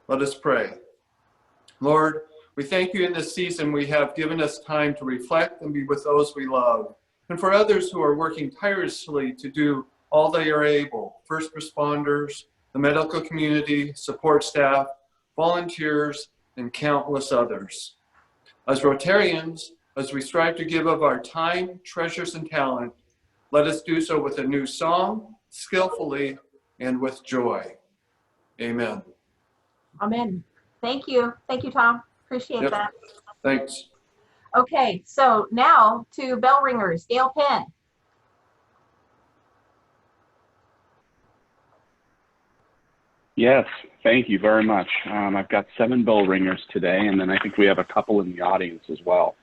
Let us pray. Lord, we thank you in this season we have given us time to reflect and be with those we love, and for others who are working tirelessly to do all they are able, first responders, the medical community, support staff, volunteers, and countless others. As Rotarians, as we strive to give of our time, treasures, and talent, let us do so with a new song, skillfully, and with joy. Amen. Amen. Thank you. Thank you, Tom. Appreciate that. Thanks. Okay, so now to bell ringers. Gail Penn. Yes, thank you very much. I've got 7 bell ringers today, and then I think we have a couple in the audience as well.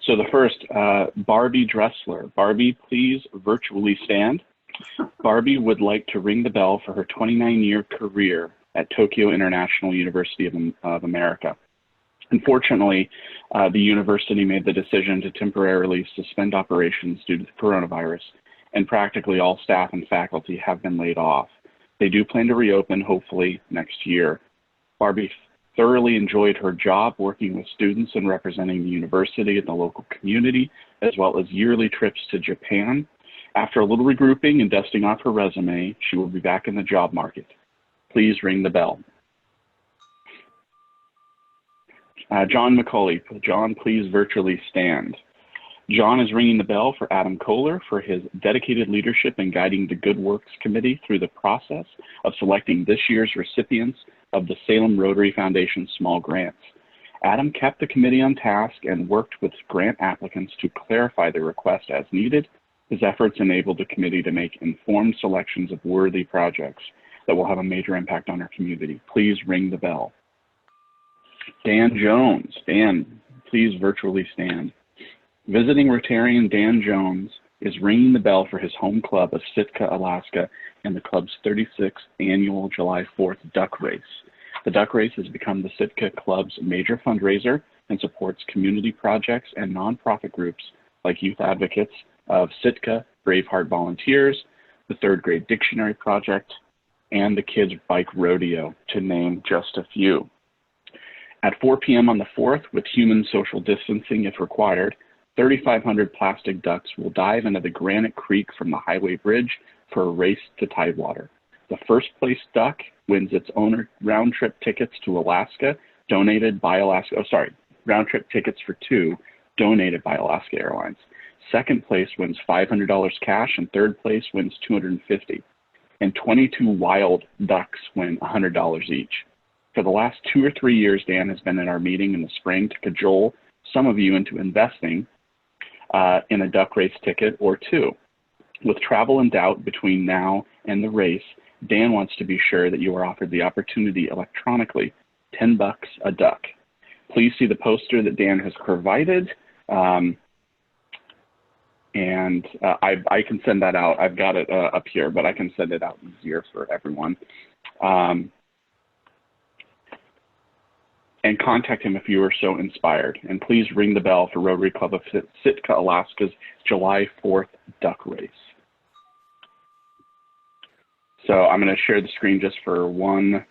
So the first, Barbie Dressler. Barbie, please virtually stand. Barbie would like to ring the bell for her 29-year career at Tokyo International University of America. Unfortunately, the university made the decision to temporarily suspend operations due to the coronavirus, and practically all staff and faculty have been laid off. They do plan to reopen, hopefully, next year. Barbie thoroughly enjoyed her job working with students and representing the university and the local community, as well as yearly trips to Japan. After a little regrouping and dusting off her resume, she will be back in the job market. Please ring the bell. John McCauley. John, please virtually stand. John is ringing the bell for Adam Kohler for his dedicated leadership in guiding the Good Works Committee through the process of selecting this year's recipients of the Salem Rotary Foundation Small Grants. Adam kept the committee on task and worked with grant applicants to clarify the request as needed. His efforts enabled the committee to make informed selections of worthy projects that will have a major impact on our community. Please ring the bell. Dan Jones. Dan, please virtually stand. Visiting Rotarian Dan Jones is ringing the bell for his home club of Sitka, Alaska, and the club's 36th annual July 4th duck race. The duck race has become the Sitka Club's major fundraiser and supports community projects and nonprofit groups like Youth Advocates of Sitka, Braveheart Volunteers, the Third Grade Dictionary Project, and the Kids Bike Rodeo, to name just a few. At 4 p.m. on the 4th, with human social distancing if required, 3,500 plastic ducks will dive into the Granite Creek from the highway bridge for a race to tidewater. The first place duck wins its own round-trip tickets to Alaska, donated by Alaska, round-trip tickets for 2, donated by Alaska Airlines. Second place wins $500 cash, and third place wins $250. And 22 wild ducks win $100 each. For the last 2 or 3 years, Dan has been at our meeting in the spring to cajole some of you into investing in a duck race ticket or 2. With travel in doubt between now and the race, Dan wants to be sure that you are offered the opportunity electronically, $10 a duck. Please see the poster that Dan has provided. I can send that out. I've got it up here, but I can send it out easier for everyone. And contact him if you are so inspired. And please ring the bell for Rotary Club of Sitka, Alaska's July 4th duck race. So I'm going to share the screen just for 1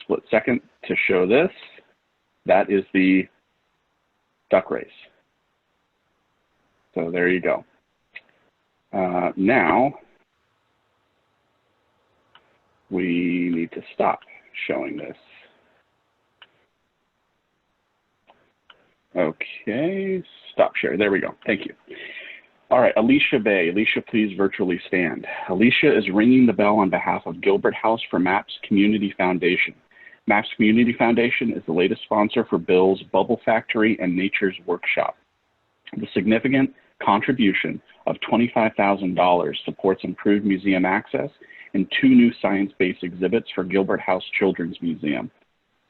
split second to show this. That is the duck race. So there you go. Now, we need to stop showing this. Okay, stop share. There we go. Thank you. All right, Alicia Bay. Alicia, please virtually stand. Alicia is ringing the bell on behalf of Gilbert House for MAPS Community Foundation. MAPS Community Foundation is the latest sponsor for Bill's Bubble Factory and Nature's Workshop. The significant contribution of $25,000 supports improved museum access and 2 new science-based exhibits for Gilbert House Children's Museum.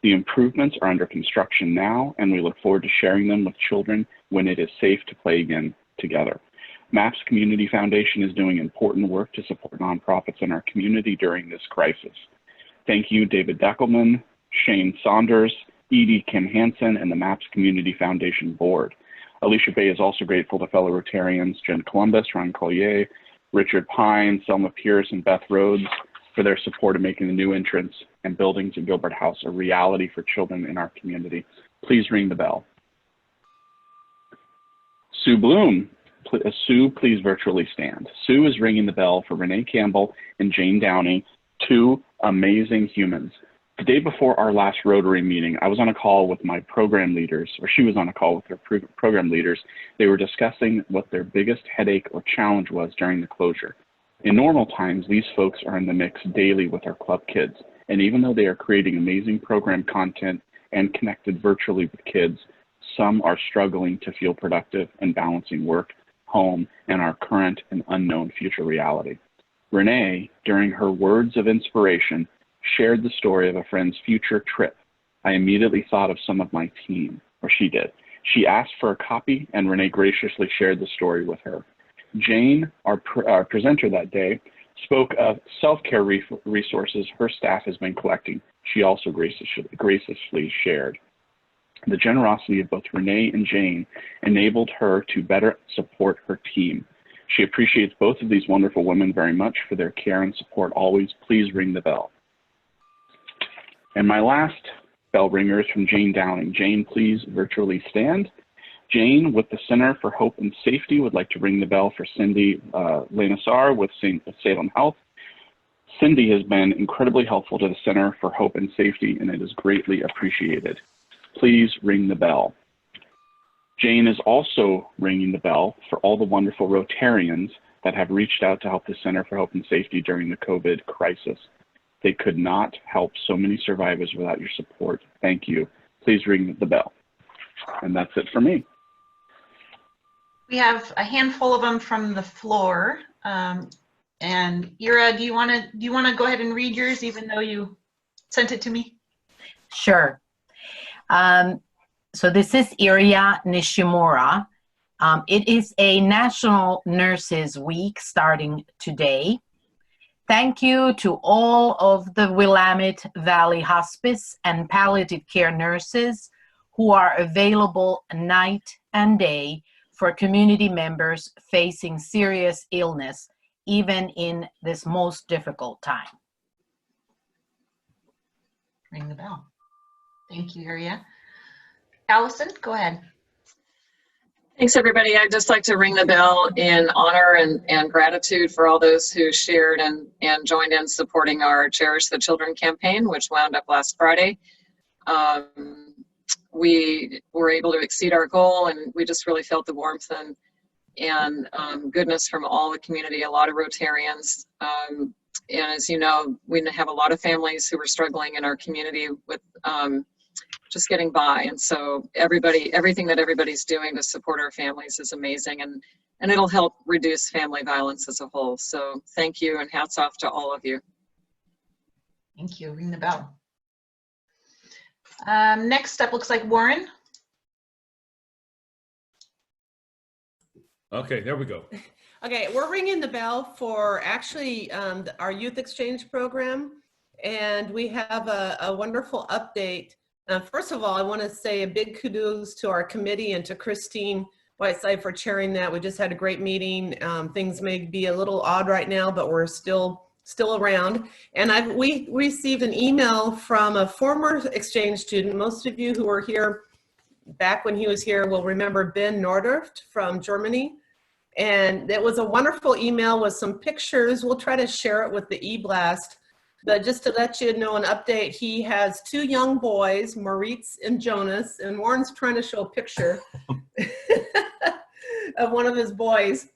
The improvements are under construction now, and we look forward to sharing them with children when it is safe to play again together. MAPS Community Foundation is doing important work to support nonprofits in our community during this crisis. Thank you, David Deckelman, Shane Saunders, Edie Kim Hansen, and the MAPS Community Foundation Board. Alicia Bay is also grateful to fellow Rotarians Jen Columbus, Ron Collier, Richard Pine, Selma Pierce, and Beth Rhodes for their support in making the new entrance and buildings at Gilbert House a reality for children in our community. Please ring the bell. Sue Bloom. Sue, please virtually stand. Sue is ringing the bell for Renee Campbell and Jane Downey, two amazing humans. The day before our last Rotary meeting, I was on a call with my program leaders, or she was on a call with her program leaders. They were discussing what their biggest headache or challenge was during the closure. In normal times, these folks are in the mix daily with our club kids. And even though they are creating amazing program content and connected virtually with kids, some are struggling to feel productive and balancing work, home, and our current and unknown future reality. Renee, during her words of inspiration, shared the story of a friend's future trip. I immediately thought of some of my team, or she did. She asked for a copy, and Renee graciously shared the story with her. Jane, our presenter that day, spoke of self-care resources her staff has been collecting. She also graciously shared. The generosity of both Renee and Jane enabled her to better support her team. She appreciates both of these wonderful women very much for their care and support always. Please ring the bell. And my last bell ringer is from Jane Downing. Jane, please virtually stand. Jane, with the Center for Hope and Safety, would like to ring the bell for Cindy Lanasar with Salem Health. Cindy has been incredibly helpful to the Center for Hope and Safety, and it is greatly appreciated. Please ring the bell. Jane is also ringing the bell for all the wonderful Rotarians that have reached out to help the Center for Hope and Safety during the COVID crisis. They could not help so many survivors without your support. Thank you. Please ring the bell. And that's it for me. We have a handful of them from the floor. And Ira, do you want to go ahead and read yours, even though you sent it to me? Sure. So this is Ira Nishimura. It is a National Nurses Week starting today. Thank you to all of the Willamette Valley Hospice and Palliative Care nurses who are available night and day for community members facing serious illness, even in this most difficult time. Ring the bell. Thank you, Ira. Allison, go ahead. Thanks, everybody. I'd just like to ring the bell in honor and gratitude for all those who shared and joined in supporting our Cherish the Children campaign, which wound up last Friday. We were able to exceed our goal, and we just really felt the warmth and goodness from all the community, a lot of Rotarians. And as you know, we have a lot of families who are struggling in our community with just getting by. And so everything that everybody's doing to support our families is amazing, and it'll help reduce family violence as a whole. So thank you, and hats off to all of you. Thank you. Ring the bell. Next up looks like Warren. Okay, there we go. Okay, we're ringing the bell for actually our youth exchange program, and we have a wonderful update. First of all, I want to say a big kudos to our committee and to Christine Whiteside for chairing that. We just had a great meeting. Things may be a little odd right now, but we're still around. And we received an email from a former exchange student. Most of you who were here back when he was here will remember Ben Nordorft from Germany. And it was a wonderful email with some pictures. We'll try to share it with the e-blast. But just to let you know an update, he has two young boys, Moritz and Jonas, and Warren's trying to show a picture of one of his boys.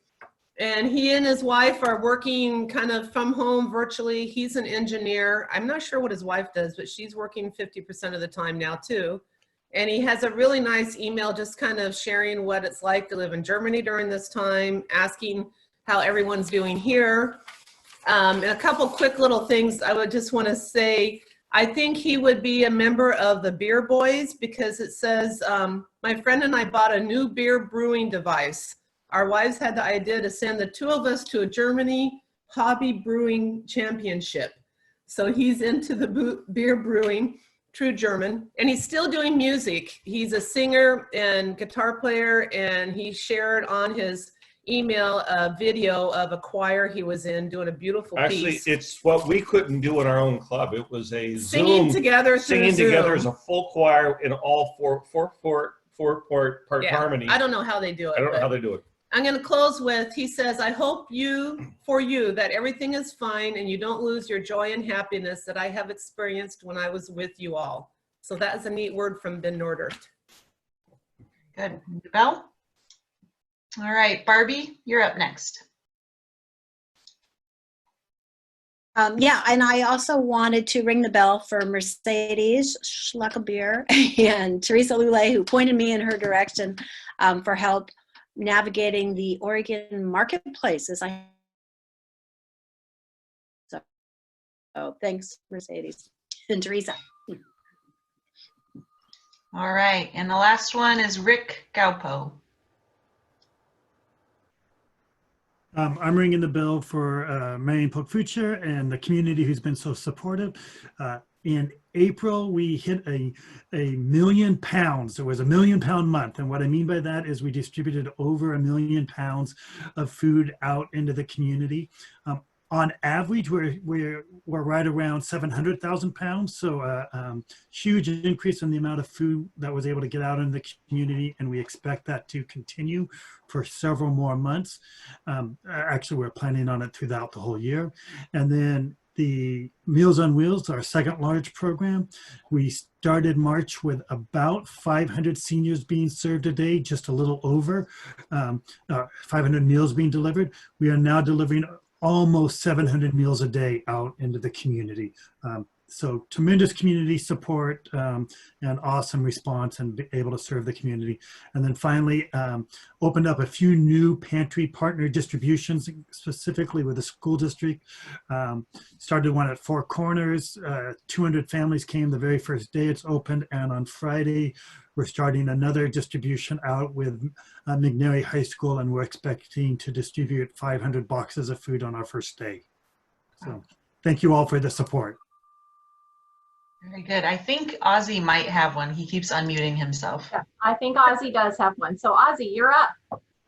And he and his wife are working kind of from home virtually. He's an engineer. I'm not sure what his wife does, but she's working 50% of the time now too. And he has a really nice email just kind of sharing what it's like to live in Germany during this time, asking how everyone's doing here. And a couple quick little things I would just want to say. I think he would be a member of the Beer Boys because it says, my friend and I bought a new beer brewing device. Our wives had the idea to send the two of us to a Germany hobby brewing championship. So he's into the beer brewing, true German, and he's still doing music. He's a singer and guitar player, and he shared on his email a video of a choir he was in doing a beautiful Actually, piece. it's what we couldn't do in our own club. It was a Singing Zoom, together through singing together Zoom. as a full choir in all four-part Yeah, harmony. I don't know how they do it. I don't know but how they do it. I'm going to close with, he says, I hope for you that everything is fine and you don't lose your joy and happiness that I have experienced when I was with you all. So that is a neat word from Ben Nordert. Good. Bell? All right, Barbie, you're up next. Yeah, and I also wanted to ring the bell for Mercedes Schluckabeer and Teresa Lule, who pointed me in her direction for help navigating the Oregon marketplace. So thanks, Mercedes and Teresa. All right, and the last one is Rick Gaupo. I'm ringing the bell for Marine Corp Future and the community who's been so supportive. In April, we hit a million pounds. It was a £1 million month. And what I mean by that is we distributed over 1 million pounds of food out into the community. On average, we're right around 700,000 pounds. So huge increase in the amount of food that was able to get out in the community. And we expect that to continue for several more months. Actually, we're planning on it throughout the whole year. And then the Meals on Wheels, our second large program, we started March with about 500 seniors being served a day, just a little over 500 meals being delivered. We are now delivering almost 700 meals a day out into the community. So tremendous community support and awesome response and be able to serve the community. And then finally, opened up a few new pantry partner distributions, specifically with the school district. Started one at Four Corners. 200 families came the very first day it's opened. And on Friday, we're starting another distribution out with McNary High School, and we're expecting to distribute 500 boxes of food on our first day. So thank you all for the support. Very good. I think Ozzy might have one. He keeps unmuting himself. Yeah, I think Ozzy does have one. So Ozzy, you're up.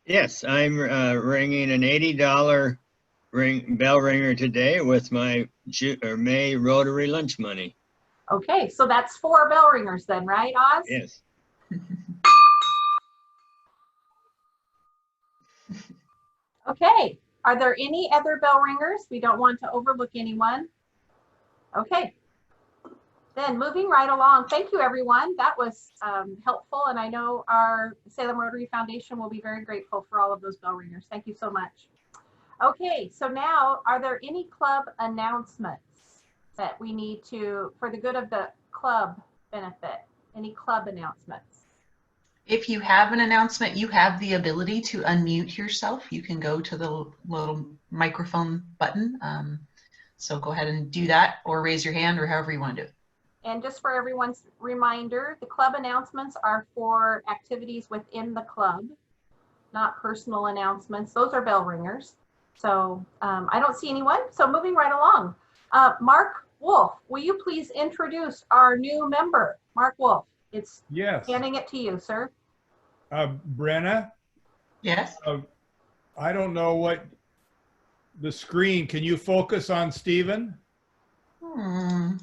Yes, I'm ringing an $80 bell ringer today with my May Rotary lunch money. Okay, so that's 4 bell ringers then, right, Oz? Yes. Okay, are there any other bell ringers? We don't want to overlook anyone. Okay, then moving right along. Thank you, everyone. That was helpful, and I know our Salem Rotary Foundation will be very grateful for all of those bell ringers. Thank you so much. Okay, so now, are there any club announcements that we need to, for the good of the club benefit? Any club announcements? If you have an announcement, you have the ability to unmute yourself. You can go to the little microphone button. So go ahead and do that, or raise your hand, or however you want to do it. And just for everyone's reminder, the club announcements are for activities within the club, not personal announcements. Those are bell ringers. So I don't see anyone. So moving right along. Mark Wolf, will you please introduce our new member? Mark Wolf, it's Yes. handing it to you, sir. Brenna, Yes. I don't know what the screen, can you focus on Stephen?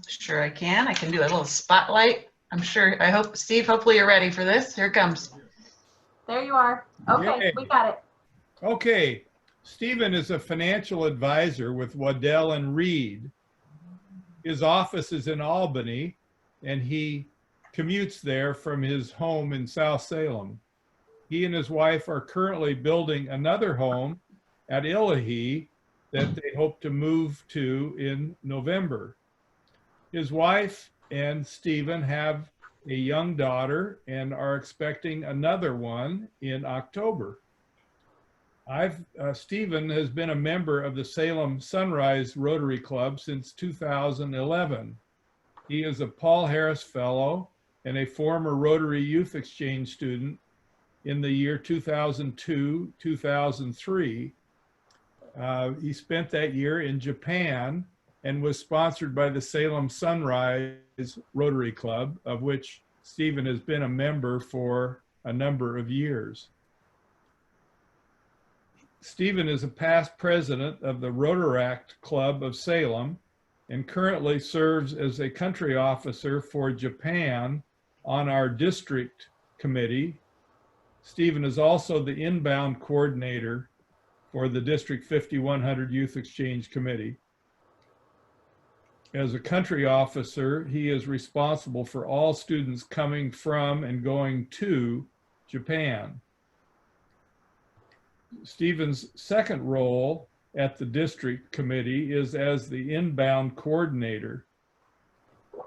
Sure I can. I can do a little spotlight. I'm sure, I hope, Steve, hopefully you're ready for this. Here it comes. There you are. Okay, Yay. we got it. Okay, Stephen is a financial advisor with Waddell and Reed. His office is in Albany, and he commutes there from his home in South Salem. He and his wife are currently building another home at Illahee that they hope to move to in November. His wife and Stephen have a young daughter and are expecting another one in October. Stephen has been a member of the Salem Sunrise Rotary Club since 2011. He is a Paul Harris Fellow and a former Rotary Youth Exchange student in the year 2002-2003. He spent that year in Japan and was sponsored by the Salem Sunrise Rotary Club, of which Stephen has been a member for a number of years. Stephen is a past president of the Rotary Club of Salem and currently serves as a country officer for Japan on our district committee. Stephen is also the inbound coordinator for the District 5100 Youth Exchange Committee. As a country officer, he is responsible for all students coming from and going to Japan. Stephen's second role at the district committee is as the inbound coordinator,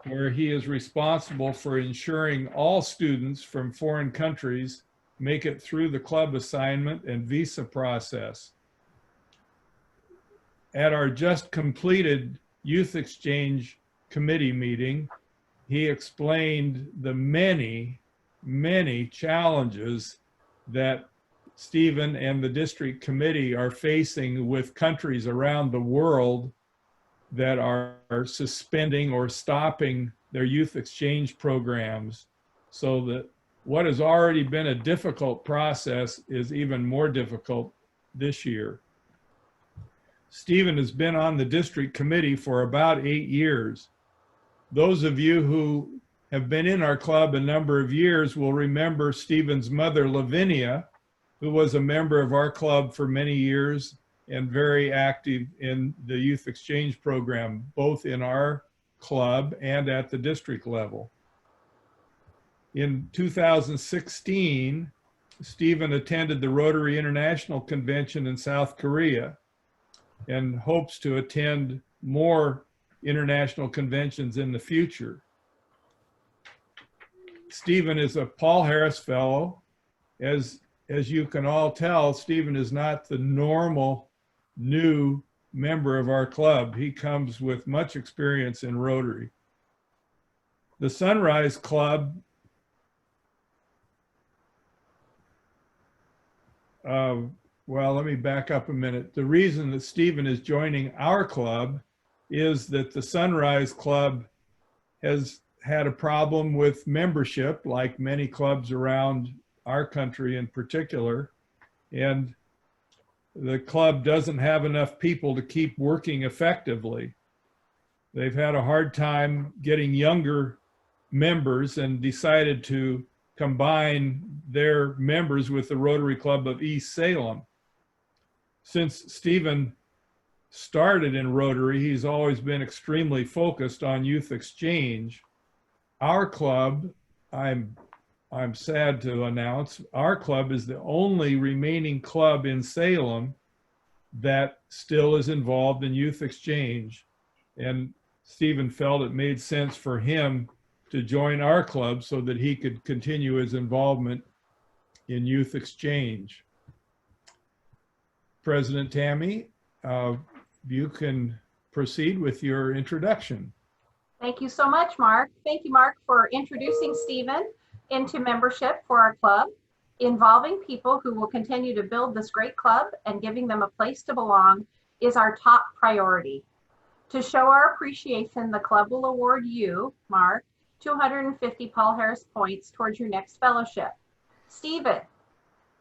where he is responsible for ensuring all students from foreign countries make it through the club assignment and visa process. At our just completed Youth Exchange Committee meeting, he explained the many, many challenges that Stephen and the district committee are facing with countries around the world that are suspending or stopping their youth exchange programs, so that what has already been a difficult process is even more difficult this year. Stephen has been on the district committee for about 8 years. Those of you who have been in our club a number of years will remember Stephen's mother, Lavinia, who was a member of our club for many years and very active in the youth exchange program, both in our club and at the district level. In 2016, Stephen attended the Rotary International Convention in South Korea and hopes to attend more international conventions in the future. Stephen is a Paul Harris Fellow. As you can all tell, Stephen is not the normal new member of our club. He comes with much experience in Rotary. The Sunrise Club well, let me back up a minute. The reason that Stephen is joining our club is that the Sunrise Club has had a problem with membership, like many clubs around our country in particular, and the club doesn't have enough people to keep working effectively. They've had a hard time getting younger members and decided to combine their members with the Rotary Club of East Salem. Since Stephen started in Rotary, he's always been extremely focused on youth exchange. Our club, I'm sad to announce, our club is the only remaining club in Salem that still is involved in youth exchange. And Stephen felt it made sense for him to join our club so that he could continue his involvement in youth exchange. President Tammy, you can proceed with your introduction. Thank you so much, Mark. Thank you, Mark, for introducing Stephen into membership for our club. Involving people who will continue to build this great club and giving them a place to belong is our top priority. To show our appreciation, the club will award you, Mark, 250 Paul Harris points towards your next fellowship. Stephen,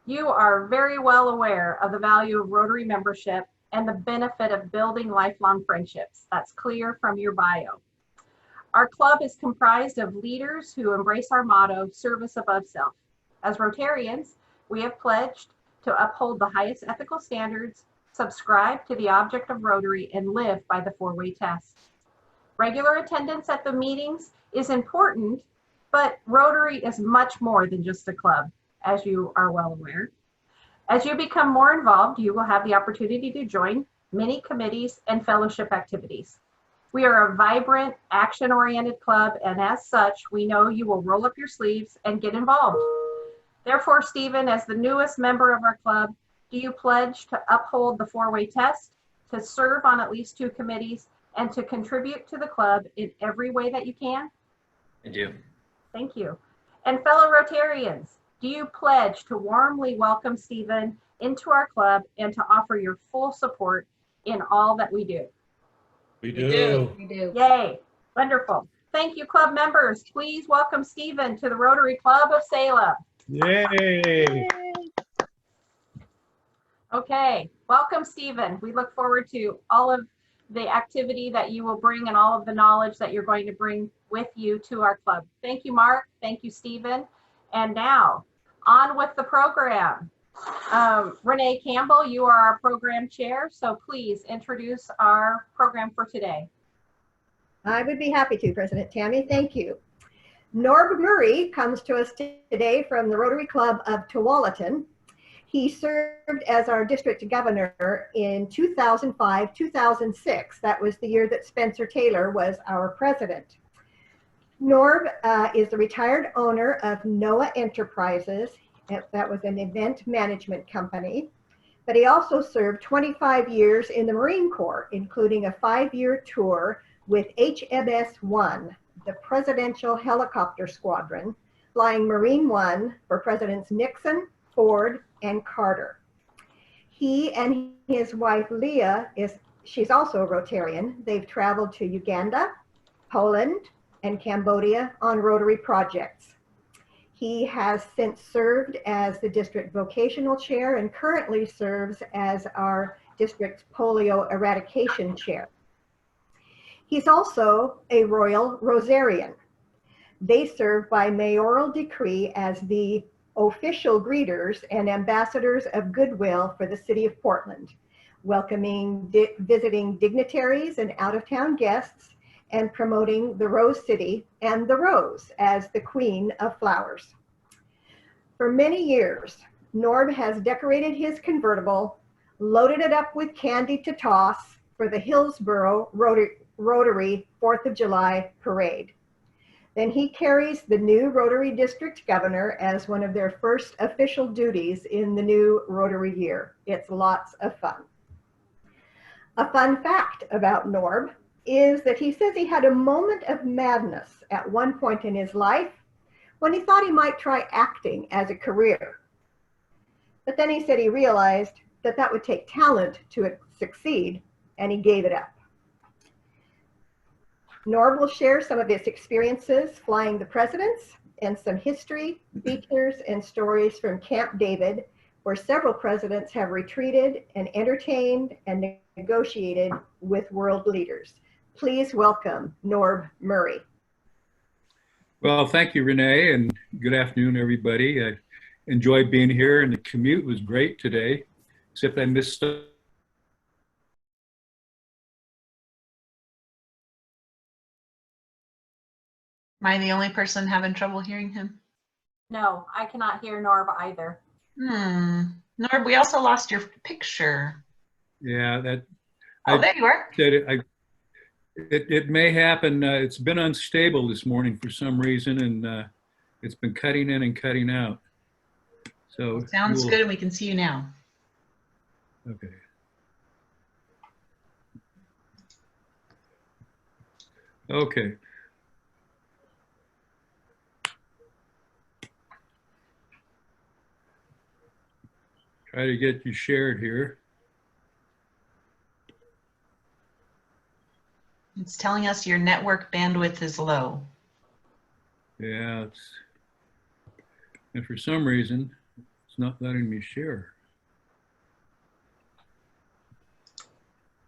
you are very well aware of the value of Rotary membership and the benefit of building lifelong friendships. That's clear from your bio. Our club is comprised of leaders who embrace our motto, service above self. As Rotarians, we have pledged to uphold the highest ethical standards, subscribe to the object of Rotary, and live by the four-way test. Regular attendance at the meetings is important, but Rotary is much more than just a club, as you are well aware. As you become more involved, you will have the opportunity to join many committees and fellowship activities. We are a vibrant, action-oriented club, and as such, we know you will roll up your sleeves and get involved. Therefore, Stephen, as the newest member of our club, do you pledge to uphold the four-way test, to serve on at least 2 committees, and to contribute to the club in every way that you can? I do. Thank you. And fellow Rotarians, do you pledge to warmly welcome Stephen into our club and to offer your full support in all that we do? We do. We do. Yay, wonderful. Thank you, club members. Please welcome Stephen to the Rotary Club of Salem. Yay! Okay, welcome, Stephen. We look forward to all of the activity that you will bring and all of the knowledge that you're going to bring with you to our club. Thank you, Mark. Thank you, Stephen. And now, on with the program. Renee Campbell, you are our program chair, so please introduce our program for today. I would be happy to, President Tammy. Thank you. Norb Murray comes to us today from the Rotary Club of Tualatin. He served as our district governor in 2005-2006. That was the year that Spencer Taylor was our president. Norb is the retired owner of NOAA Enterprises. That was an event management company. But he also served 25 years in the Marine Corps, including a 5-year tour with HMS-1, the Presidential Helicopter Squadron, flying Marine One for Presidents Nixon, Ford, and Carter. He and his wife Leah, she's also a Rotarian. They've traveled to Uganda, Poland, and Cambodia on Rotary projects. He has since served as the District Vocational Chair and currently serves as our district's Polio Eradication Chair. He's also a Royal Rotarian. They serve by mayoral decree as the official greeters and ambassadors of goodwill for the city of Portland, welcoming visiting dignitaries and out-of-town guests and promoting the Rose City and the Rose as the Queen of Flowers. For many years, Norb has decorated his convertible, loaded it up with candy to toss for the Hillsborough Rotary 4th of July parade. Then he carries the new Rotary District Governor as one of their first official duties in the new Rotary year. It's lots of fun. A fun fact about Norb is that he says he had a moment of madness at one point in his life when he thought he might try acting as a career. But then he said he realized that that would take talent to succeed, and he gave it up. Norb will share some of his experiences flying the presidents and some history, features, and stories from Camp David, where several presidents have retreated and entertained and negotiated with world leaders. Please welcome Norb Murray. Well, thank you, Renee, and good afternoon, everybody. I enjoyed being here, and the commute was great today, except I missed stuff. Am I the only person having trouble hearing him? No, I cannot hear Norb either. Norb, we also lost your picture. Yeah, that. Oh, there you are. It may happen. It's been unstable this morning for some reason, and it's been cutting in and cutting out. So sounds good, and we can see you now. Okay. Okay. Try to get you shared here. It's telling us your network bandwidth is low. Yeah, and for some reason, it's not letting me share.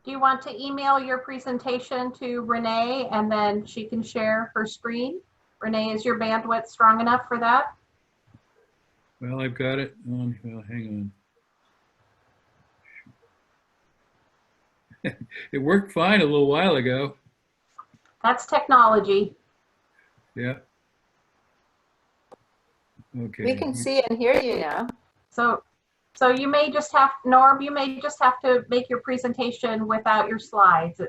Do you want to email your presentation to Renee and then she can share her screen? Renee, is your bandwidth strong enough for that? Well, I've got it on. Well, hang on. It worked fine a little while ago. That's technology. Yeah. Okay. We can see and hear you now. So you may just have, Norb, you may just have to make your presentation without your slides.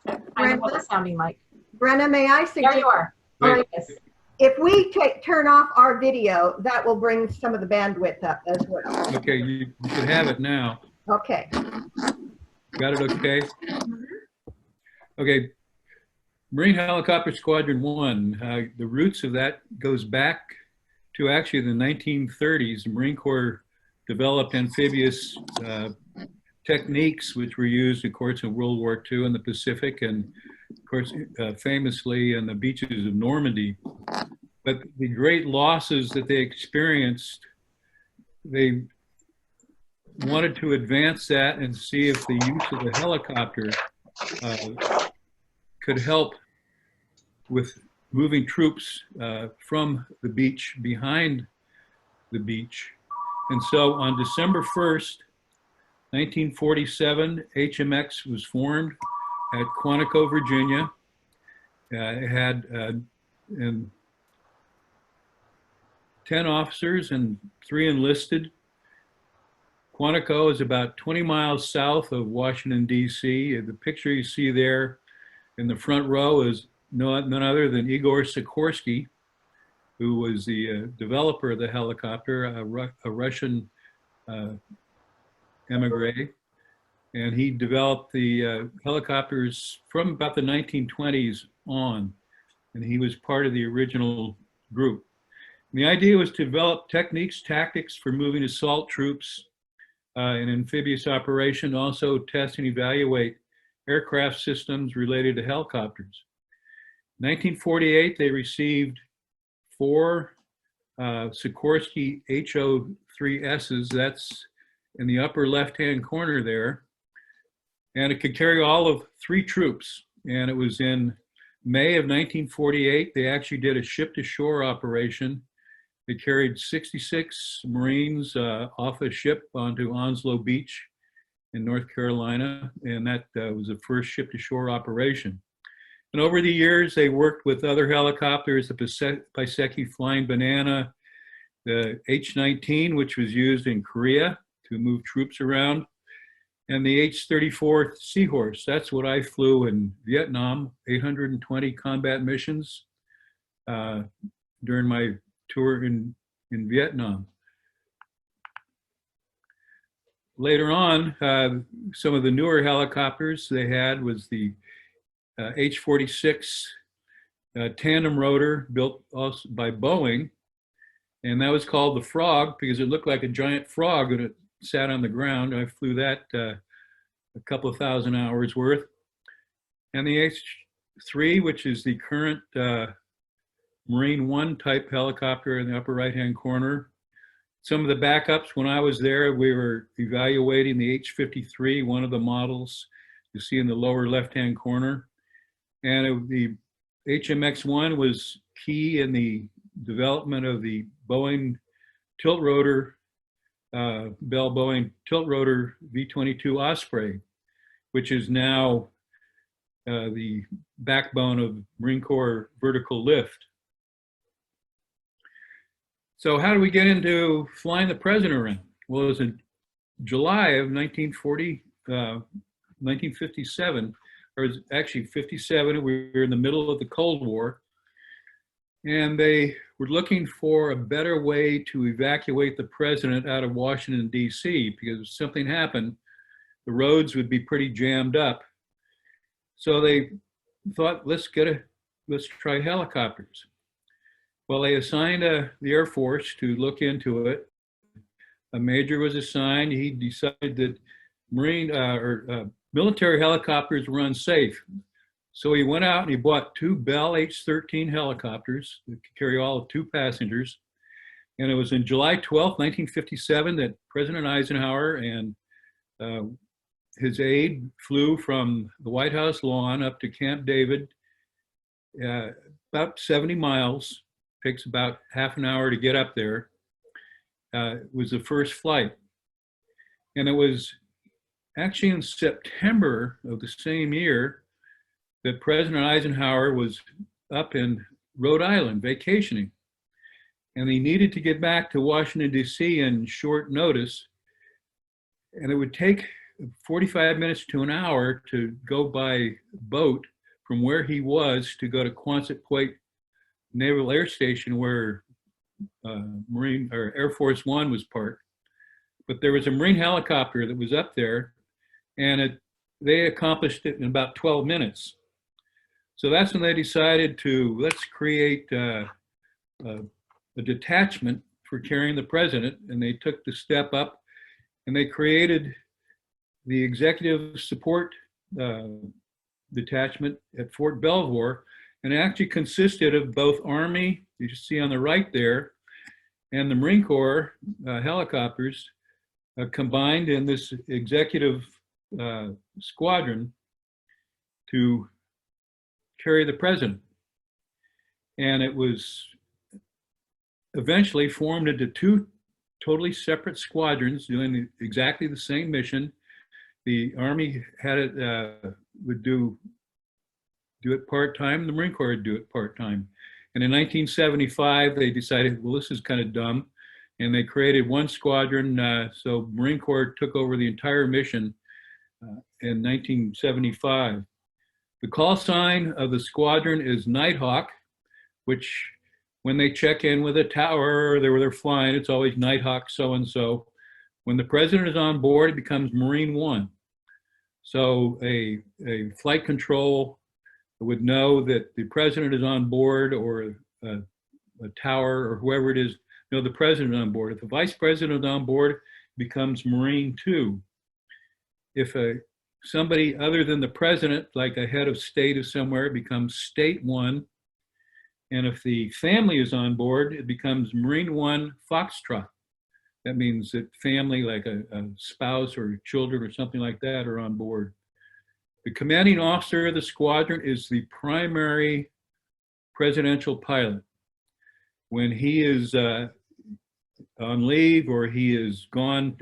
That's kind of what it's sounding like. Brenna, may I suggest? There you are. Wait. If we turn off our video, that will bring some of the bandwidth up as well. Okay, you should have it now. Okay. Got it okay? Okay, Marine Helicopter Squadron 1, the roots of that goes back to actually the 1930s. The Marine Corps developed amphibious techniques which were used, of course, in World War II in the Pacific and, of course, famously in the beaches of Normandy. But the great losses that they experienced, they wanted to advance that and see if the use of the helicopter could help with moving troops from the beach behind the beach. And so on December 1st, 1947, HMX was formed at Quantico, Virginia. It had 10 officers and 3 enlisted. Quantico is about 20 miles south of Washington, D.C. The picture you see there in the front row is none other than Igor Sikorsky, who was the developer of the helicopter, a Russian emigre. And he developed the helicopters from about the 1920s on, and he was part of the original group. And the idea was to develop techniques, tactics for moving assault troops in amphibious operation, also test and evaluate aircraft systems related to helicopters. In 1948, they received 4 Sikorsky HO-3Ss, that's in the upper left-hand corner there, and it could carry all of 3 troops. And it was in May of 1948, they actually did a ship-to-shore operation. They carried 66 Marines off a ship onto Onslow Beach in North Carolina, and that was the first ship-to-shore operation. And over the years, they worked with other helicopters, the Piseki Flying Banana, the H-19, which was used in Korea to move troops around, and the H-34 Seahorse. That's what I flew in Vietnam, 820 combat missions during my tour in Vietnam. Later on, some of the newer helicopters they had was the H-46 tandem rotor built also by Boeing, and that was called the Frog because it looked like a giant frog and it sat on the ground. I flew that a couple of thousand hours worth. And the H-3, which is the current Marine One type helicopter in the upper right-hand corner. Some of the backups, when I was there, we were evaluating the H-53, one of the models you see in the lower left-hand corner. And the HMX-1 was key in the development of the Boeing tilt rotor, Bell Boeing tilt rotor V-22 Osprey, which is now the backbone of Marine Corps vertical lift. So how do we get into flying the president around? Well, it was in July of 1957, or actually 57, we were in the middle of the Cold War, and they were looking for a better way to evacuate the president out of Washington, D.C., because if something happened, the roads would be pretty jammed up. So they thought, let's try helicopters. Well, they assigned the Air Force to look into it. A major was assigned. He decided that military helicopters were unsafe. So he went out and he bought 2 Bell H-13 helicopters that could carry all of 2 passengers. And it was in July 12, 1957 that President Eisenhower and his aide flew from the White House lawn up to Camp David, about 70 miles. Takes about half an hour to get up there. It was the first flight. And it was actually in September of the same year that President Eisenhower was up in Rhode Island vacationing. And he needed to get back to Washington, D.C. in short notice. And it would take 45 minutes to an hour to go by boat from where he was to go to Quonset Point Naval Air Station where Air Force One was parked. But there was a Marine helicopter that was up there, and they accomplished it in about 12 minutes. So that's when they decided let's create a detachment for carrying the president, and they took the step up and they created the Executive Support Detachment at Fort Belvoir, and it actually consisted of both Army, you see on the right there, and the Marine Corps helicopters combined in this executive squadron to carry the president. And it was eventually formed into two totally separate squadrons doing exactly the same mission. The Army had it, would do it part-time, the Marine Corps would do it part-time. And in 1975, they decided, well, this is kind of dumb. And they created one squadron. So Marine Corps took over the entire mission in 1975. The call sign of the squadron is Nighthawk, which when they check in with a tower or they're flying, it's always Nighthawk so-and-so. When the president is on board, it becomes Marine One. So a flight control would know that the president is on board, or a tower or whoever it is, know the president on board. If the vice president is on board, it becomes Marine Two. If somebody other than the president, like a head of state is somewhere, it becomes State One. And if the family is on board, it becomes Marine One Foxtrot. That means that family, like a spouse or children or something like that, are on board. The commanding officer of the squadron is the primary presidential pilot. When he is on leave, or he is gone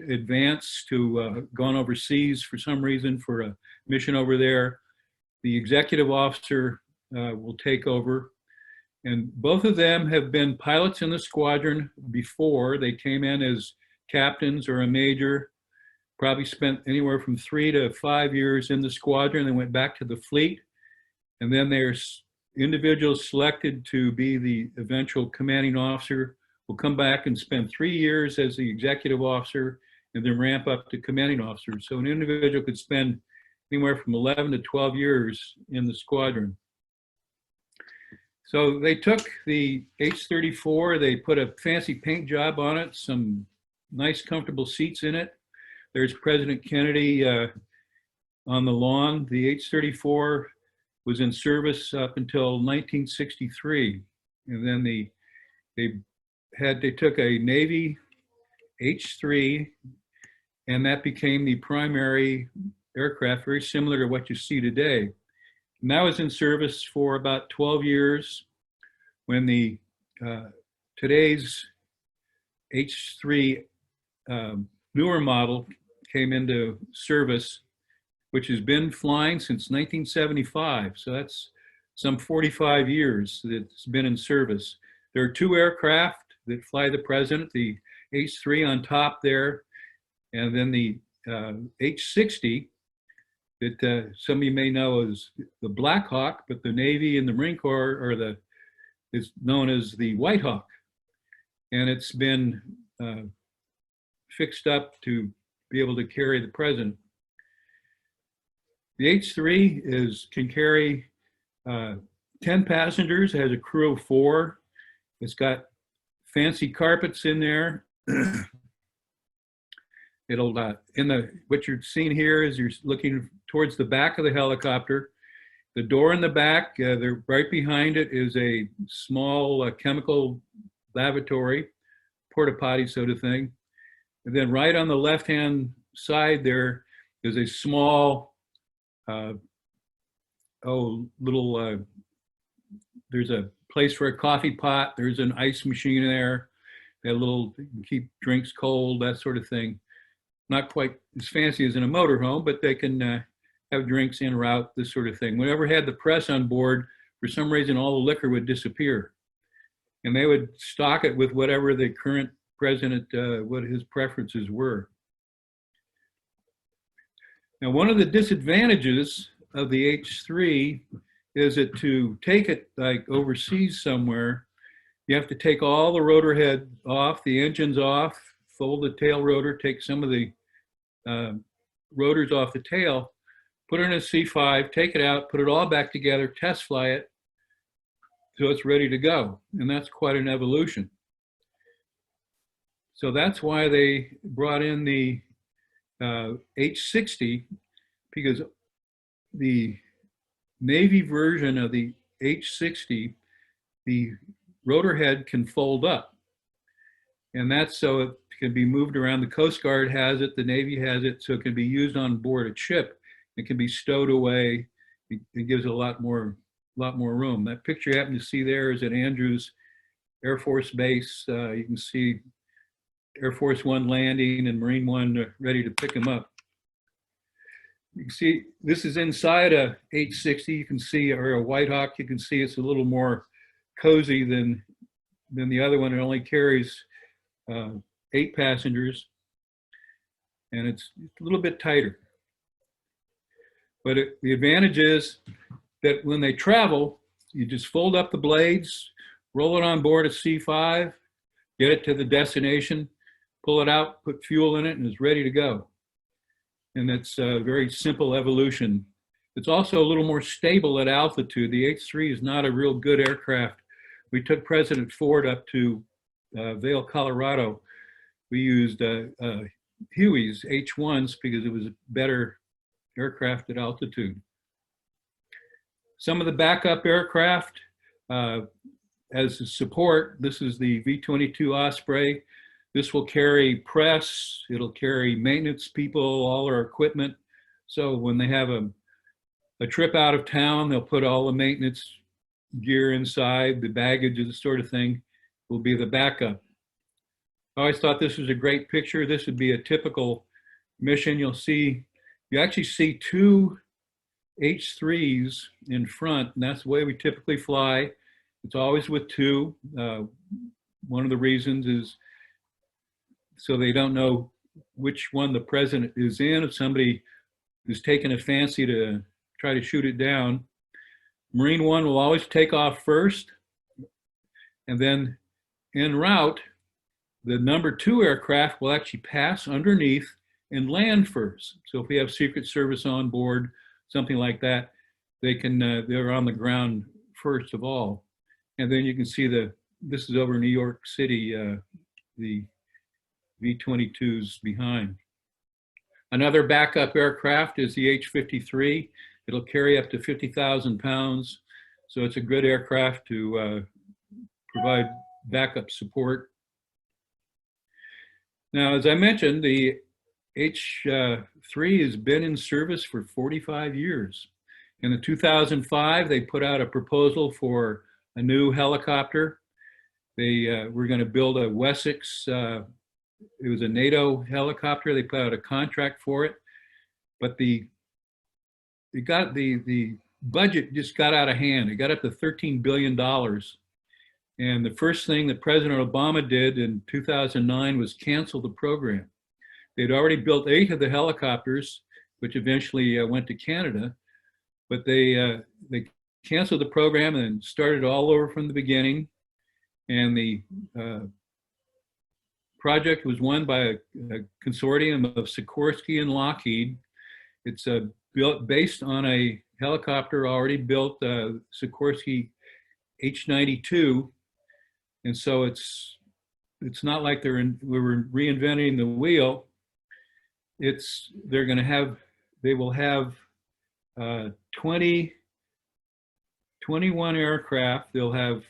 gone overseas for some reason for a mission over there, the executive officer will take over. And both of them have been pilots in the squadron before. They came in as captains or a major, probably spent anywhere from 3 to 5 years in the squadron, and went back to the fleet. And then there's individuals selected to be the eventual commanding officer, will come back and spend 3 years as the executive officer, and then ramp up to commanding officer. So an individual could spend anywhere from 11 to 12 years in the squadron. So they took the H-34, they put a fancy paint job on it, some nice comfortable seats in it. There's President Kennedy on the lawn. The H-34 was in service up until 1963. And then they took a Navy H-3, and that became the primary aircraft, very similar to what you see today. And that was in service for about 12 years. When the today's H-3 newer model came into service, which has been flying since 1975. So that's some 45 years that it's been in service. There are two aircraft that fly the president, the H-3 on top there, and then the H-60 that some of you may know as the Black Hawk, but the Navy and the Marine Corps is known as the White Hawk. And it's been fixed up to be able to carry the president. The H-3 can carry 10 passengers, has a crew of 4. It's got fancy carpets in there. It'll, what you're seeing here is you're looking towards the back of the helicopter. The door in the back, right behind it is a small chemical lavatory, porta potty sort of thing. And then right on the left-hand side there is a small, there's a place for a coffee pot. There's an ice machine there. They have a little, keep drinks cold, that sort of thing. Not quite as fancy as in a motorhome, but they can have drinks en route, this sort of thing. Whenever had the press on board, for some reason, all the liquor would disappear. And they would stock it with whatever the current president, what his preferences were. Now, one of the disadvantages of the H-3 is that to take it like overseas somewhere, you have to take all the rotor head off, the engines off, fold the tail rotor, take some of the rotors off the tail, put it in a C5, take it out, put it all back together, test fly it, so it's ready to go. And that's quite an evolution. So that's why they brought in the H-60, because the Navy version of the H-60, the rotor head can fold up. And that's so it can be moved around. The Coast Guard has it, the Navy has it, so it can be used on board a ship. It can be stowed away. It gives a lot more room. That picture you happen to see there is at Andrews Air Force Base. You can see Air Force One landing and Marine One ready to pick them up. You can see this is inside a 860. You can see, or a White Hawk. You can see it's a little more cozy than the other one. It only carries 8 passengers, and it's a little bit tighter. But the advantage is that when they travel, you just fold up the blades, roll it on board a C5, get it to the destination, pull it out, put fuel in it, and it's ready to go. And that's a very simple evolution. It's also a little more stable at altitude. The H-3 is not a real good aircraft. We took President Ford up to Vail, Colorado. We used Huey's H-1s because it was a better aircraft at altitude. Some of the backup aircraft as a support, this is the V-22 Osprey. This will carry press, it'll carry maintenance people, all our equipment. So when they have a trip out of town, they'll put all the maintenance gear inside, the baggage, the sort of thing will be the backup. I always thought this was a great picture. This would be a typical mission. You actually see 2 H-3s in front, and that's the way we typically fly. It's always with 2. One of the reasons is so they don't know which one the president is in. If somebody is taking a fancy to try to shoot it down, Marine One will always take off first, and then en route, the number 2 aircraft will actually pass underneath and land first. So if we have Secret Service on board, something like that, they're on the ground first of all. And then you can see this is over New York City, the V-22s behind. Another backup aircraft is the H-53. It'll carry up to 50,000 pounds. So it's a good aircraft to provide backup support. Now, as I mentioned, the H-3 has been in service for 45 years. In 2005, they put out a proposal for a new helicopter. They were going to build a Wessex, it was a NATO helicopter. They put out a contract for it, but the budget just got out of hand. It got up to $13 billion. And the first thing that President Obama did in 2009 was cancel the program. They'd already built 8 of the helicopters, which eventually went to Canada, but they canceled the program and started all over from the beginning. And the project was won by a consortium of Sikorsky and Lockheed. It's based on a helicopter already built, Sikorsky H-92. And so it's not like we were reinventing the wheel. They will have 21 aircraft. They'll have,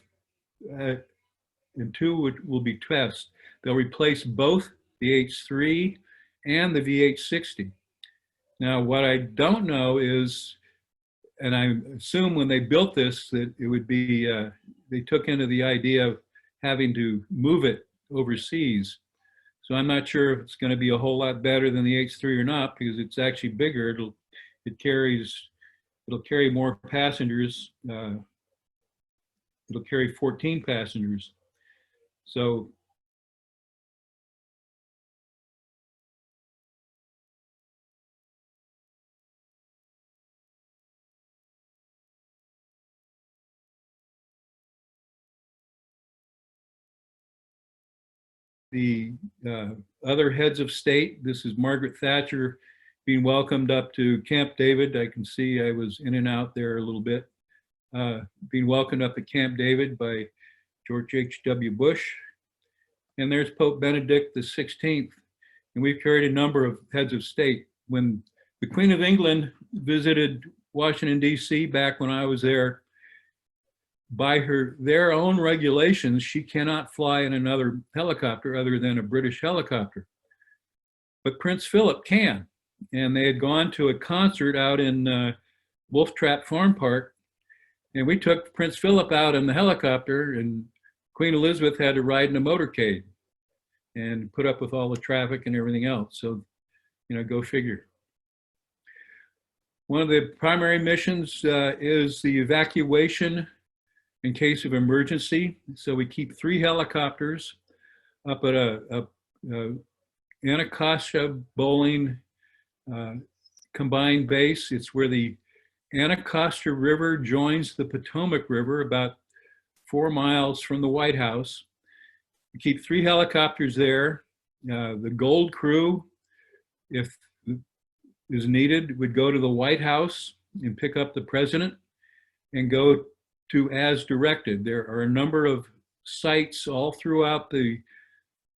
and 2 will be tests. They'll replace both the H-3 and the VH-60. Now, what I don't know is, and I assume when they built this, that it would be, they took into the idea of having to move it overseas. So I'm not sure if it's going to be a whole lot better than the H-3 or not, because it's actually bigger. It'll carry more passengers. It'll carry 14 passengers. So the other heads of state, this is Margaret Thatcher being welcomed up to Camp David. I can see I was in and out there a little bit. Being welcomed up at Camp David by George H.W. Bush. And there's Pope Benedict XVI. And we've carried a number of heads of state. When the Queen of England visited Washington, D.C. back when I was there, by their own regulations, she cannot fly in another helicopter other than a British helicopter. But Prince Philip can. And they had gone to a concert out in Wolf Trap Farm Park. And we took Prince Philip out in the helicopter, and Queen Elizabeth had to ride in a motorcade and put up with all the traffic and everything else. So, you know, go figure. One of the primary missions is the evacuation in case of emergency. So we keep 3 helicopters up at a Anacostia Bowling combined base. It's where the Anacostia River joins the Potomac River about 4 miles from the White House. We keep 3 helicopters there. The Gold Crew, if is needed, would go to the White House and pick up the president and go to as directed. There are a number of sites all throughout the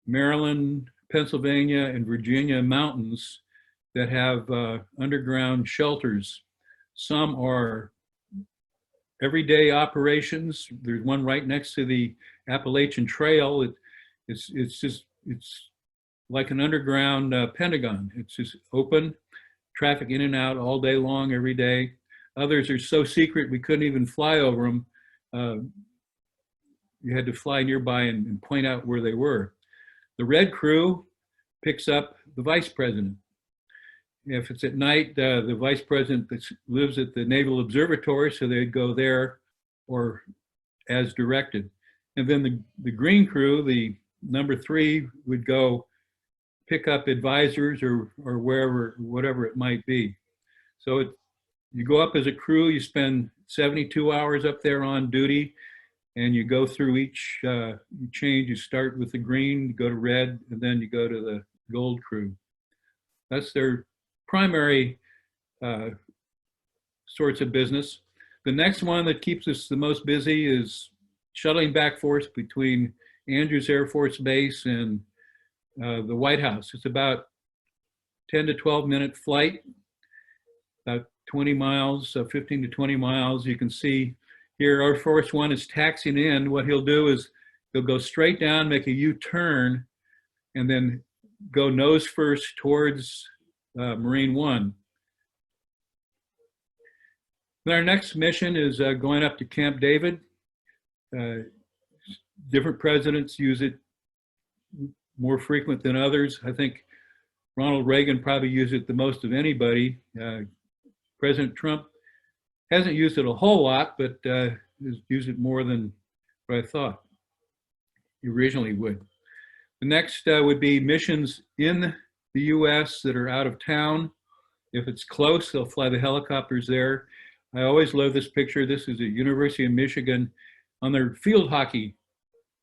Maryland, Pennsylvania, and Virginia mountains that have underground shelters. Some are everyday operations. There's one right next to the Appalachian Trail. It's like an underground Pentagon. It's just open, traffic in and out all day long, every day. Others are so secret we couldn't even fly over them. You had to fly nearby and point out where they were. The Red Crew picks up the vice president. If it's at night, the vice president lives at the Naval Observatory, so they'd go there or as directed. And then the Green Crew, the number 3, would go pick up advisors or wherever, whatever it might be. So you go up as a crew, you spend 72 hours up there on duty, and you go through each change. You start with the green, you go to red, and then you go to the Gold Crew. That's their primary sorts of business. The next one that keeps us the most busy is shuttling back forth between Andrews Air Force Base and the White House. It's about 10 to 12 minute flight, about 20 miles, 15 to 20 miles. You can see here Air Force One is taxiing in. What he'll do is he'll go straight down, make a U-turn, and then go nose first towards Marine One. Then our next mission is going up to Camp David. Different presidents use it more frequent than others. I think Ronald Reagan probably used it the most of anybody. President Trump hasn't used it a whole lot, but has used it more than what I thought he originally would. The next would be missions in the US that are out of town. If it's close, they'll fly the helicopters there. I always love this picture. This is at University of Michigan on their field hockey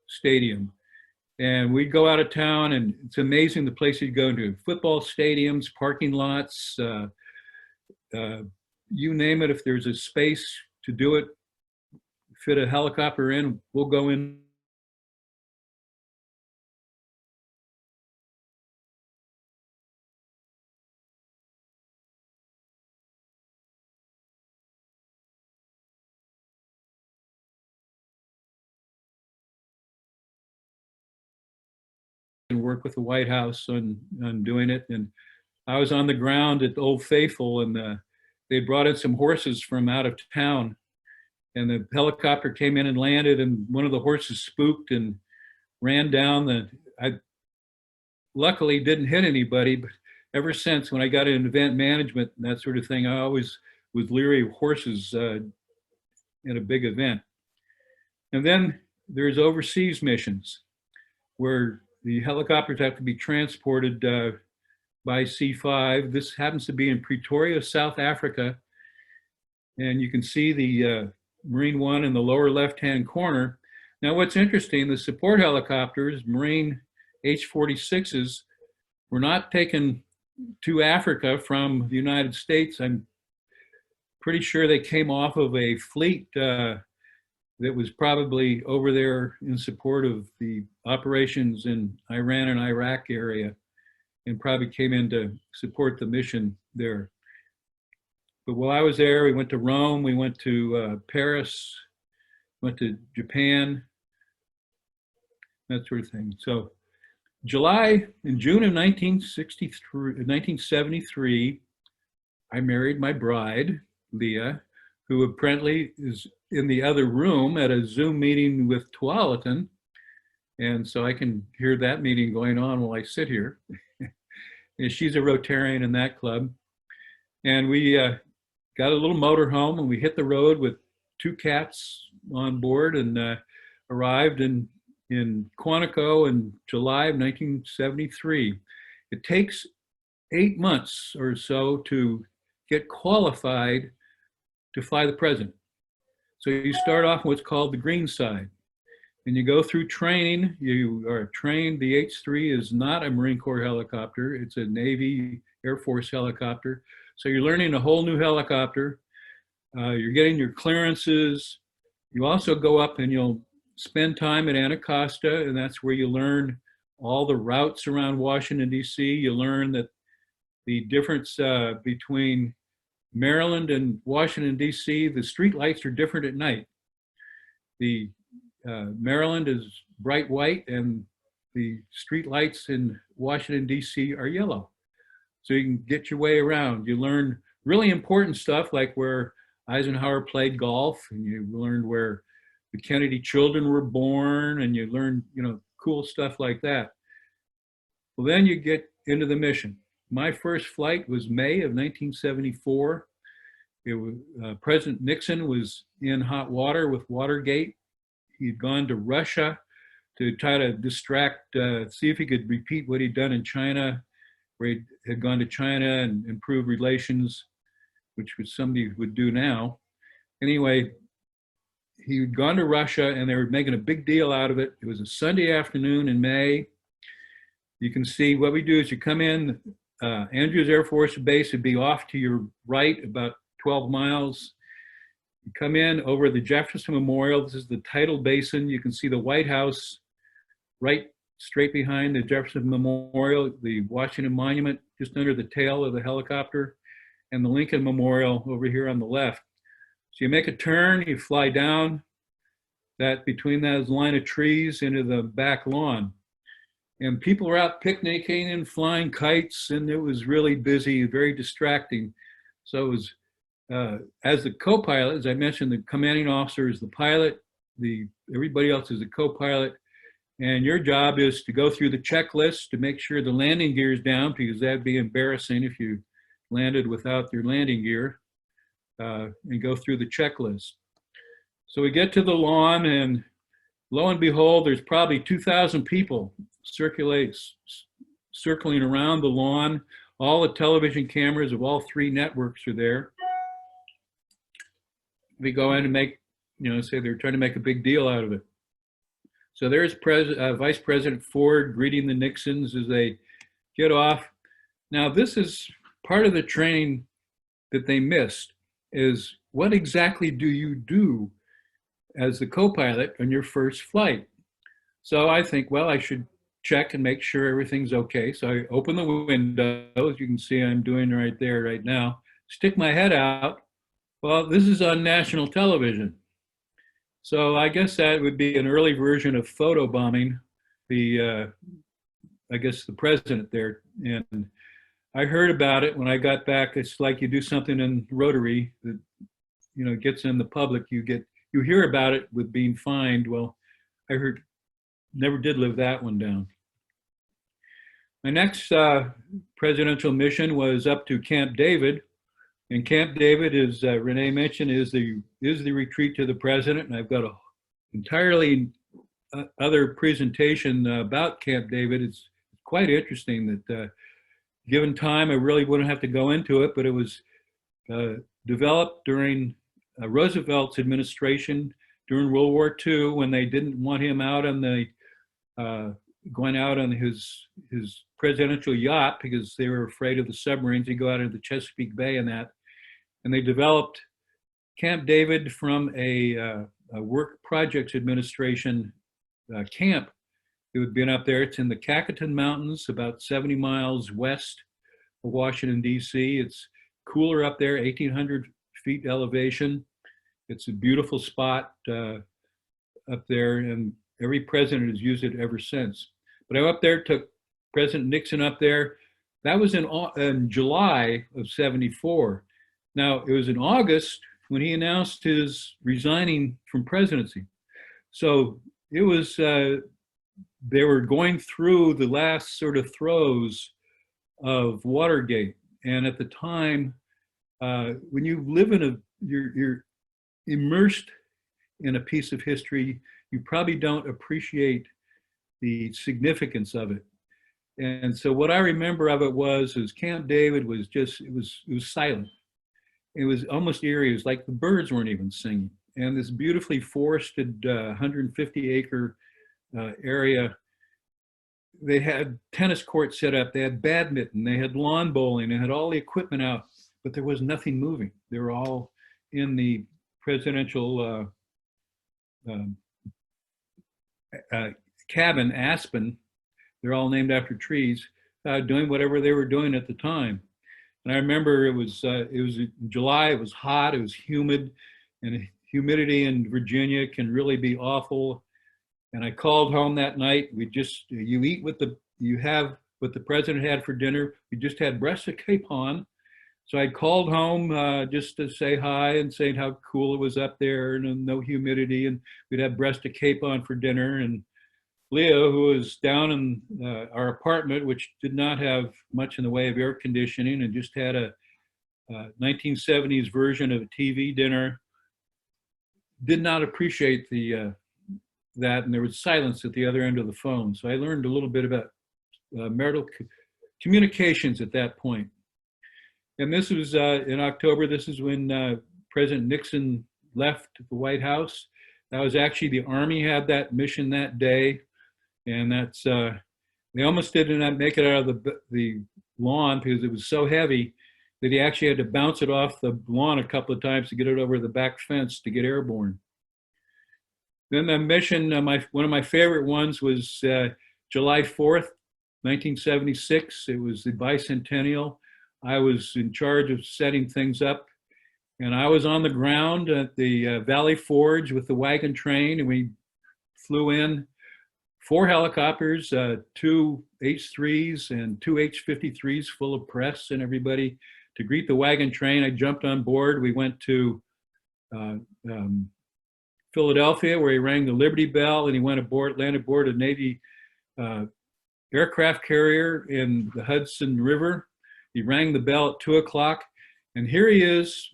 stadium. And we'd go out of town, and it's amazing the places you go to. Football stadiums, parking lots, you name it. If there's a space to do it, fit a helicopter in, we'll go in. And work with the White House on doing it. And I was on the ground at Old Faithful, and they brought in some horses from out of town, and the helicopter came in and landed, and one of the horses spooked and ran down. I luckily didn't hit anybody, but ever since, when I got into event management and that sort of thing, I always was leery of horses in a big event. And then there's overseas missions where the helicopters have to be transported by C5. This happens to be in Pretoria, South Africa. And you can see the Marine One in the lower left-hand corner. Now, what's interesting, the support helicopters, Marine H-46s, were not taken to Africa from the United States. I'm pretty sure they came off of a fleet that was probably over there in support of the operations in Iran and Iraq area, and probably came in to support the mission there. But while I was there, we went to Rome, we went to Paris, went to Japan, that sort of thing. So in June of 1973, I married my bride, Leah, who apparently is in the other room at a Zoom meeting with Tualatin. And so I can hear that meeting going on while I sit here. And she's a Rotarian in that club. And we got a little motorhome and we hit the road with 2 cats on board and arrived in Quantico in July of 1973. It takes 8 months or so to get qualified to fly the President. So you start off on what's called the green side. And you go through training. You are trained. The H-3 is not a Marine Corps helicopter. It's a Navy Air Force helicopter. So you're learning a whole new helicopter. You're getting your clearances. You also go up and you'll spend time at Anacostia, and that's where you learn all the routes around Washington, D.C. You learn that the difference between Maryland and Washington, D.C., the street lights are different at night. The Maryland is bright white and the street lights in Washington, D.C. are yellow. So you can get your way around. You learn really important stuff like where Eisenhower played golf, and you learned where the Kennedy children were born, and you learn, cool stuff like that. Well, then you get into the mission. My first flight was May of 1974. It was, President Nixon was in hot water with Watergate. He'd gone to Russia to try to distract, see if he could repeat what he'd done in China, where he had gone to China and improved relations, which was somebody would do now. Anyway, he'd gone to Russia and they were making a big deal out of it. It was a Sunday afternoon in May. You can see what we do is you come in, Andrews Air Force Base would be off to your right about 12 miles. You come in over the Jefferson Memorial. This is the tidal basin. You can see the White House right straight behind the Jefferson Memorial, the Washington Monument just under the tail of the helicopter, and the Lincoln Memorial over here on the left. So you make a turn, you fly down that between those line of trees into the back lawn. And people were out picnicking and flying kites, and it was really busy, very distracting. So it was, as the co-pilot, as I mentioned, the commanding officer is the pilot, everybody else is a co-pilot, and your job is to go through the checklist to make sure the landing gear is down, because that'd be embarrassing if you landed without your landing gear, and go through the checklist. So we get to the lawn, and lo and behold, there's probably 2,000 people circling around the lawn. All the television cameras of all 3 networks are there. We go in and make, say they're trying to make a big deal out of it. So there's Vice President Ford greeting the Nixons as they get off. Now, this is part of the training that they missed, is what exactly do you do as the co-pilot on your first flight? So I think, well, I should check and make sure everything's okay. So I open the window, as you can see I'm doing right there right now, stick my head out. Well, this is on national television. So I guess that would be an early version of photobombing the president there. And I heard about it when I got back. It's like you do something in Rotary that, gets in the public, you hear about it with being fined. Well, I never did live that one down. My next presidential mission was up to Camp David. And Camp David, as Renee mentioned, is the retreat to the president. And I've got a entirely other presentation about Camp David. It's quite interesting that given time, I really wouldn't have to go into it, but it was developed during Roosevelt's administration during World War II, when they didn't want him out on the going out on his presidential yacht because they were afraid of the submarines. He'd go out into the Chesapeake Bay and that. And they developed Camp David from a Work Projects Administration camp. It would been up there. It's in the Cacoton Mountains, about 70 miles west of Washington, D.C. It's cooler up there, 1,800 feet elevation. It's a beautiful spot. up there, and every president has used it ever since. But I went up there, took President Nixon up there. That was in July of '74. Now, it was in August when he announced his resigning from presidency. So it was, they were going through the last sort of throes of Watergate. And at the time, when you live in you're immersed in a piece of history, you probably don't appreciate the significance of it. And so what I remember of it was Camp David was just, it was silent. It was almost eerie. It was like the birds weren't even singing. And this beautifully forested 150-acre area, they had tennis courts set up, they had badminton, they had lawn bowling, they had all the equipment out, but there was nothing moving. They were all in the presidential cabin, Aspen. They're all named after trees, doing whatever they were doing at the time. And I remember it was in July, it was hot, it was humid, and humidity in Virginia can really be awful. And I called home that night. You have what the president had for dinner. We just had breast of capon. So I called home just to say hi and say how cool it was up there and no humidity. And we'd have breast of capon for dinner. And Leah, who was down in our apartment, which did not have much in the way of air conditioning and just had a 1970s version of a TV dinner, did not appreciate that, and there was silence at the other end of the phone. So I learned a little bit about marital communications at that point. And this was in October. This is when President Nixon left the White House. That was actually the Army had that mission that day. And that's, they almost did not make it out of the lawn because it was so heavy that he actually had to bounce it off the lawn a couple of times to get it over the back fence to get airborne. Then the mission, one of my favorite ones was July 4th, 1976. It was the bicentennial. I was in charge of setting things up, and I was on the ground at the Valley Forge with the wagon train, and we flew in 4 helicopters, 2 H-3s and 2 H-53s full of press and everybody to greet the wagon train. I jumped on board. We went to Philadelphia, where he rang the Liberty Bell, and he went aboard, landed aboard a Navy aircraft carrier in the Hudson River. He rang the bell at 2 o'clock, and here he is.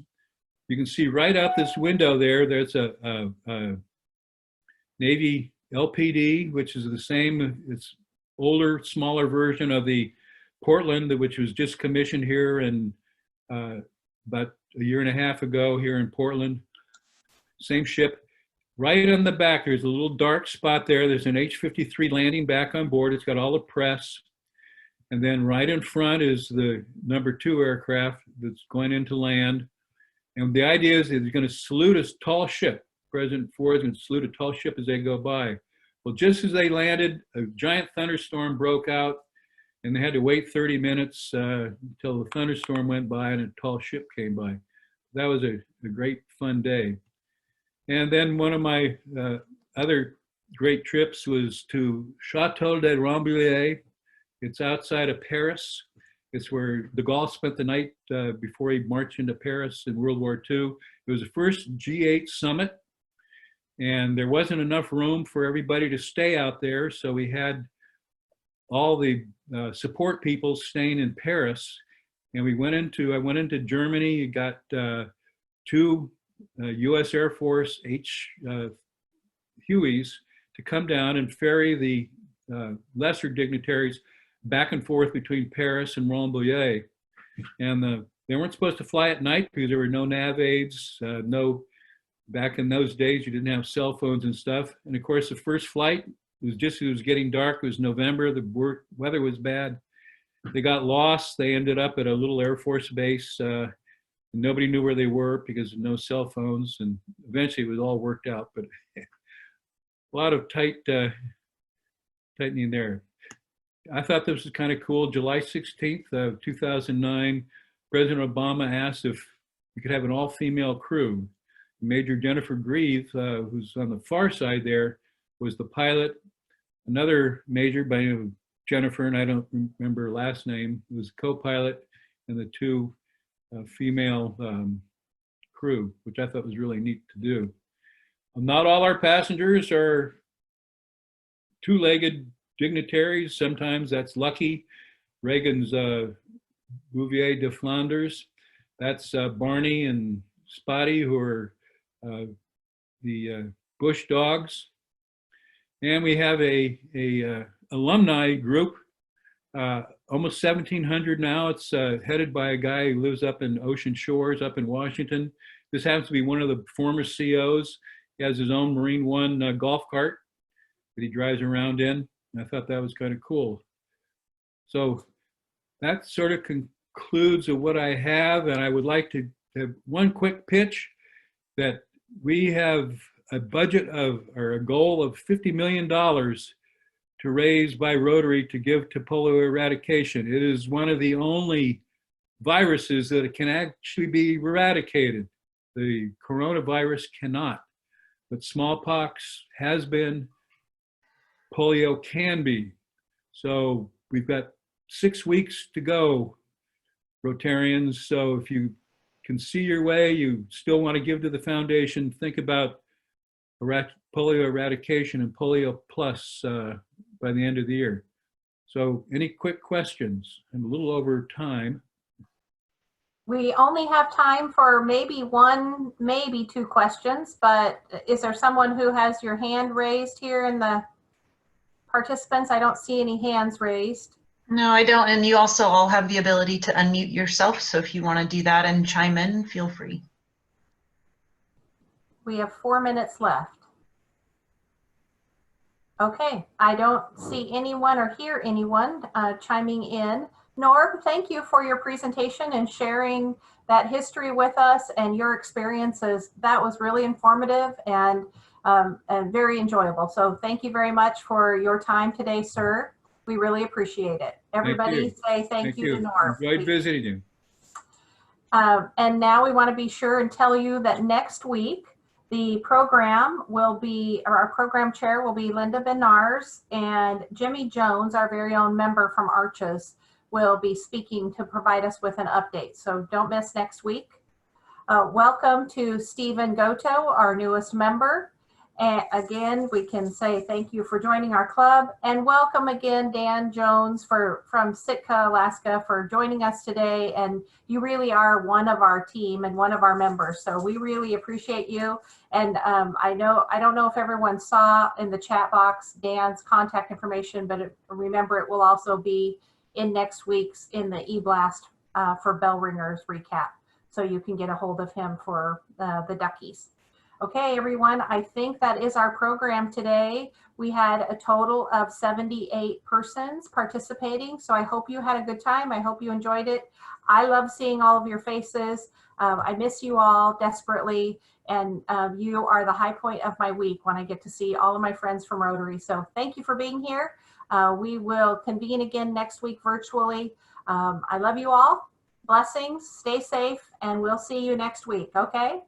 You can see right out this window there, there's a Navy LPD, which is the same, it's older, smaller version of the Portland, which was just commissioned here in about a year and a half ago here in Portland. Same ship. Right on the back, there's a little dark spot there. There's an H-53 landing back on board. It's got all the press. And then right in front is the number 2 aircraft that's going into land. And the idea is he's going to salute a tall ship. President Ford is going to salute a tall ship as they go by. Well, just as they landed, a giant thunderstorm broke out, and they had to wait 30 minutes until the thunderstorm went by and a tall ship came by. That was a great, fun day. And then one of my other great trips was to Chateau de Rambouillet. It's outside of Paris. It's where de Gaulle spent the night before he marched into Paris in World War II. It was the first G8 summit, and there wasn't enough room for everybody to stay out there, so we had all the support people staying in Paris. And I went into Germany, got 2 US Air Force Hueys to come down and ferry the lesser dignitaries back and forth between Paris and Rambouillet. And they weren't supposed to fly at night because there were no nav aids, back in those days, you didn't have cell phones and stuff. And of course, the first flight was just as it was getting dark. It was November, the weather was bad. They got lost. They ended up at a little Air Force base. Nobody knew where they were because of no cell phones. And eventually it was all worked out, but a lot of tightening there. I thought this was kind of cool. July 16th of 2009, President Obama asked if we could have an all-female crew. Major Jennifer Grieve, who's on the far side there, was the pilot. Another major by the name of Jennifer, and I don't remember her last name, was co-pilot, and the two female crew, which I thought was really neat to do. Not all our passengers are two-legged dignitaries. Sometimes that's lucky. Reagan's Bouvier de Flanders. That's Barney and Spotty, who are the Bush dogs. And we have a alumni group, almost 1,700 now. It's headed by a guy who lives up in Ocean Shores, up in Washington. This happens to be one of the former COs. He has his own Marine One golf cart that he drives around in. And I thought that was kind of cool. So that sort of concludes of what I have. And I would like to have one quick pitch that we have a budget of, or a goal of $50 million to raise by Rotary to give to polio eradication. It is one of the only viruses that can actually be eradicated. The coronavirus cannot, but smallpox has been, polio can be. So we've got 6 weeks to go, Rotarians. So if you can see your way, you still want to give to the foundation, think about polio eradication and polio plus by the end of the year. So any quick questions? I'm a little over time. We only have time for maybe one, maybe two questions, but is there someone who has your hand raised here in the participants? I don't see any hands raised. No, I don't. And you also all have the ability to unmute yourself. So if you want to do that and chime in, feel free. We have 4 minutes left. Okay, I don't see anyone or hear anyone chiming in. Norb, thank you for your presentation and sharing that history with us and your experiences. That was really informative and very enjoyable. So thank you very much for your time today, sir. We really appreciate it. Everybody say thank you to Norb. Enjoyed visiting you. And now we want to be sure and tell you that next week, the program will be, or our program chair will be Linda Benars, and Jimmy Jones, our very own member from Arches, will be speaking to provide us with an update. So don't miss next week. Welcome to Stephen Goto, our newest member. And again, we can say thank you for joining our club, and welcome again, Dan Jones from Sitka, Alaska, for joining us today. And you really are one of our team and one of our members. So we really appreciate you. And I don't know if everyone saw in the chat box Dan's contact information, but remember it will also be in next week's in the e-blast for Bell Ringers recap. So you can get a hold of him for the duckies. Okay, everyone, I think that is our program today. We had a total of 78 persons participating, so I hope you had a good time. I hope you enjoyed it. I love seeing all of your faces. I miss you all desperately, and you are the high point of my week when I get to see all of my friends from Rotary. So thank you for being here. We will convene again next week virtually. I love you all. Blessings, stay safe, and we'll see you next week, okay?